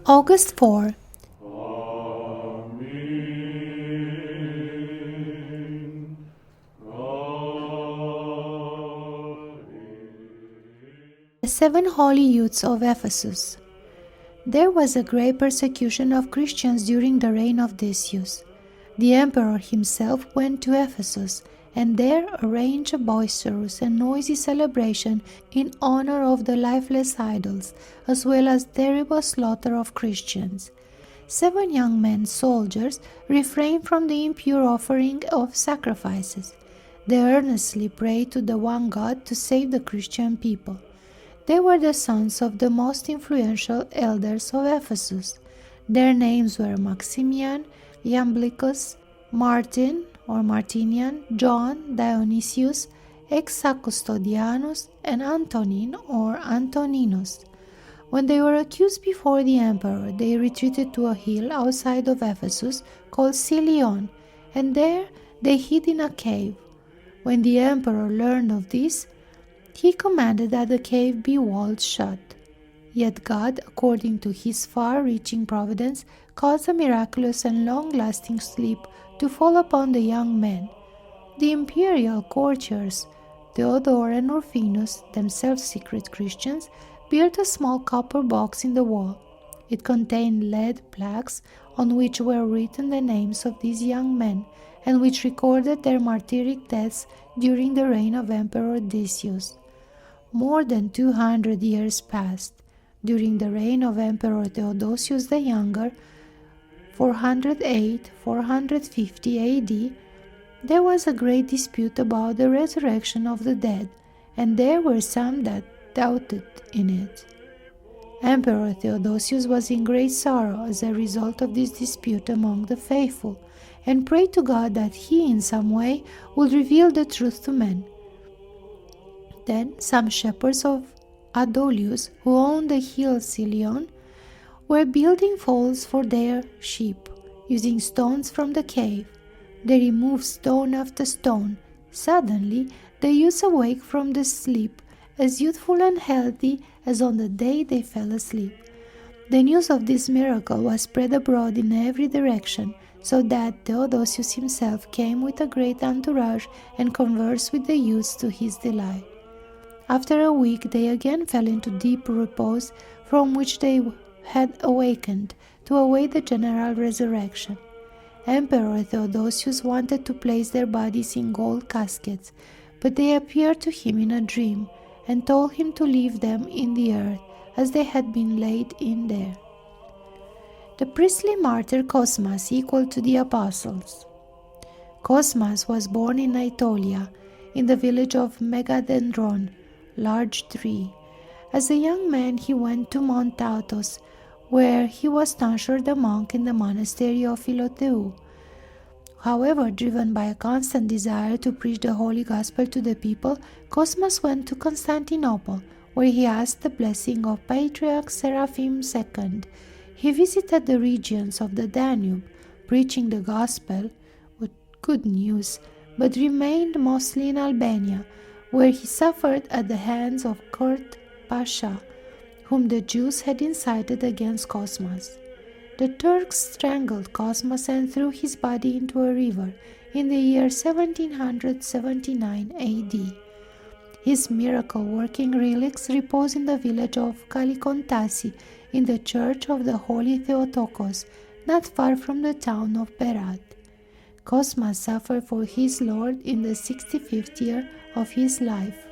August 4. The 7 holy youths of Ephesus. There was a great persecution of Christians during the reign of Decius. The emperor himself went to Ephesus and there arranged a boisterous and noisy celebration in honor of the lifeless idols, as well as terrible slaughter of Christians. 7 young men, soldiers, refrained from the impure offering of sacrifices. They earnestly prayed to the one God to save the Christian people. They were the sons of the most influential elders of Ephesus. Their names were Maximian, Iamblicus, Martin or Martinian, John, Dionysius, Exacustodianus, and Antonin or Antoninus. When they were accused before the emperor, they retreated to a hill outside of Ephesus called Silion, and there they hid in a cave. When the emperor learned of this, he commanded that the cave be walled shut. Yet God, according to his far-reaching providence, caused a miraculous and long-lasting sleep to fall upon the young men. The imperial courtiers, Theodore and Urfinus, themselves secret Christians, built a small copper box in the wall. It contained lead plaques on which were written the names of these young men, and which recorded their martyric deaths during the reign of Emperor Decius. More than 200 years passed. During the reign of Emperor Theodosius the Younger, 408-450 AD, there was a great dispute about the resurrection of the dead, and there were some that doubted in it. Emperor Theodosius was in great sorrow as a result of this dispute among the faithful, and prayed to God that he in some way would reveal the truth to men. Then some shepherds of Adolius, who owned the hill Silion, were building folds for their sheep, using stones from the cave. They removed stone after stone. Suddenly the youths awake from the sleep, as youthful and healthy as on the day they fell asleep. The news of this miracle was spread abroad in every direction, so that Theodosius himself came with a great entourage and conversed with the youths to his delight. After a week they again fell into deep repose, from which they had awakened to await the general resurrection. Emperor Theodosius wanted to place their bodies in gold caskets, but they appeared to him in a dream and told him to leave them in the earth as they had been laid in there. The Priestly-Martyr Cosmas, equal to the apostles. Cosmas was born in Aetolia, in the village of Megadendron, large tree. As a young man he went to Mount Athos, where he was tonsured a monk in the monastery of Philotheu. However, driven by a constant desire to preach the Holy Gospel to the people, Cosmas went to Constantinople, where he asked the blessing of Patriarch Seraphim II. He visited the regions of the Danube, preaching the Gospel with good news, but remained mostly in Albania, where he suffered at the hands of Kurt Pasha, whom the Jews had incited against Cosmas. The Turks strangled Cosmas and threw his body into a river in the year 1779 AD. His miracle-working relics repose in the village of Kalikontasi, in the church of the Holy Theotokos, not far from the town of Berat. Cosmas suffered for his Lord in the 65th year of his life.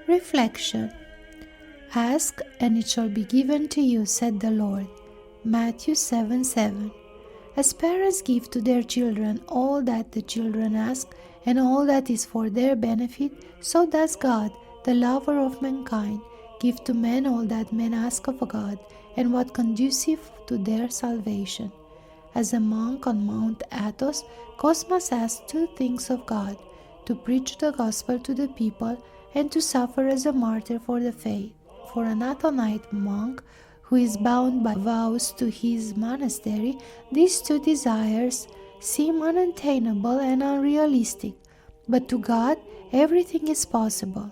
Reflection. Ask, and it shall be given to you, said the Lord. Matthew 7:7. As parents give to their children all that the children ask, and all that is for their benefit, so does God, the lover of mankind, give to men all that men ask of God, and what conducive to their salvation. As a monk on Mount Athos, Cosmas asked 2 things of God: to preach the gospel to the people, and to suffer as a martyr for the faith. For an Athonite monk who is bound by vows to his monastery, these 2 desires seem unattainable and unrealistic, but to God everything is possible.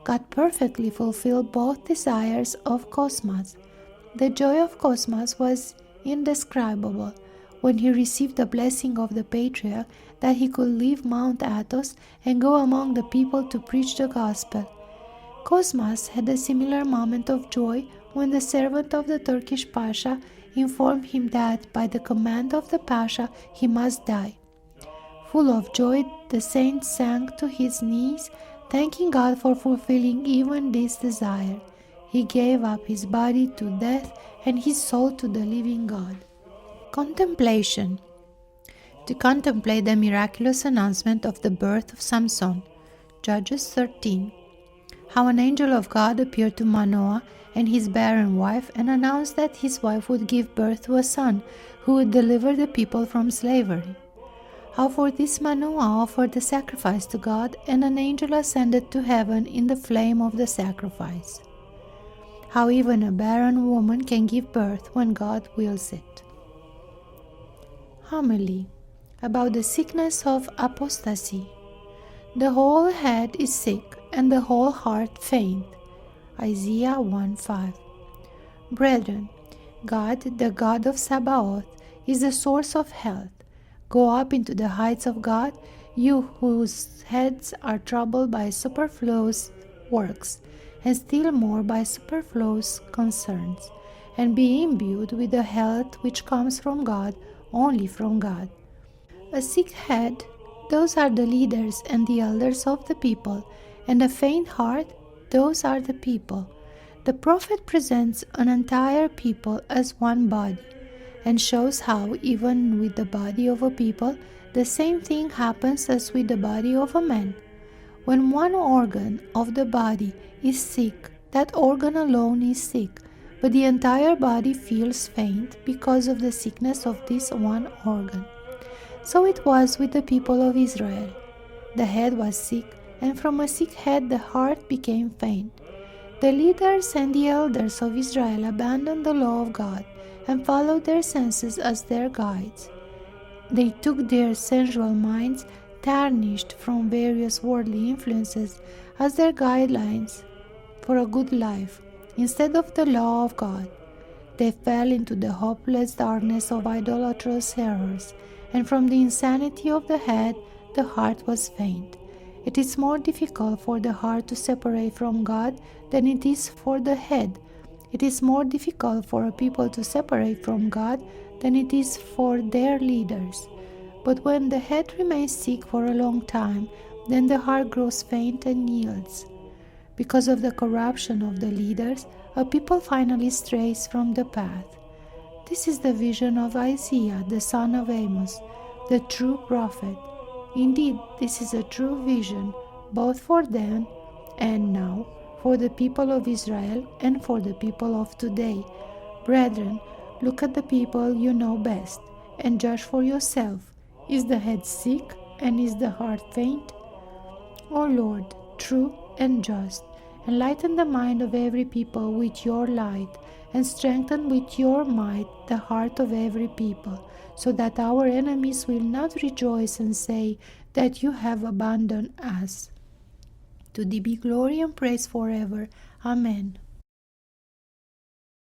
God perfectly fulfilled both desires of Cosmas. The joy of Cosmas was indescribable when he received the blessing of the patriarch that he could leave Mount Athos and go among the people to preach the gospel. Cosmas had a similar moment of joy when the servant of the Turkish Pasha informed him that, by the command of the Pasha, he must die. Full of joy, the saint sank to his knees, thanking God for fulfilling even this desire. He gave up his body to death and his soul to the living God. Contemplation. To contemplate the miraculous announcement of the birth of Samson. Judges 13. How an angel of God appeared to Manoah and his barren wife and announced that his wife would give birth to a son who would deliver the people from slavery. How for this Manoah offered a sacrifice to God, and an angel ascended to heaven in the flame of the sacrifice. How even a barren woman can give birth when God wills it. Homily about the sickness of apostasy. The whole head is sick, and the whole heart faint. Isaiah 1:5. Brethren, God, the God of Sabaoth, is the source of health. Go up into the heights of God, you whose heads are troubled by superfluous works, and still more by superfluous concerns, and be imbued with the health which comes from God, only from God. A sick head, those are the leaders and the elders of the people, and a faint heart, those are the people. The prophet presents an entire people as one body, and shows how, even with the body of a people, the same thing happens as with the body of a man. When one organ of the body is sick, that organ alone is sick, but the entire body feels faint because of the sickness of this one organ. So it was with the people of Israel. The head was sick, and from a sick head the heart became faint. The leaders and the elders of Israel abandoned the law of God and followed their senses as their guides. They took their sensual minds, tarnished from various worldly influences, as their guidelines for a good life, instead of the law of God. They fell into the hopeless darkness of idolatrous errors, and from the insanity of the head, the heart was faint. It is more difficult for the heart to separate from God than it is for the head. It is more difficult for a people to separate from God than it is for their leaders. But when the head remains sick for a long time, then the heart grows faint and yields. Because of the corruption of the leaders, a people finally strays from the path. This is the vision of Isaiah, the son of Amos, the true prophet. Indeed, this is a true vision, both for then and now, for the people of Israel and for the people of today. Brethren, look at the people you know best, and judge for yourself. Is the head sick, and is the heart faint? O Lord, true and just, enlighten the mind of every people with your light, and strengthen with your might the heart of every people, so that our enemies will not rejoice and say that you have abandoned us. To thee be glory and praise forever. Amen.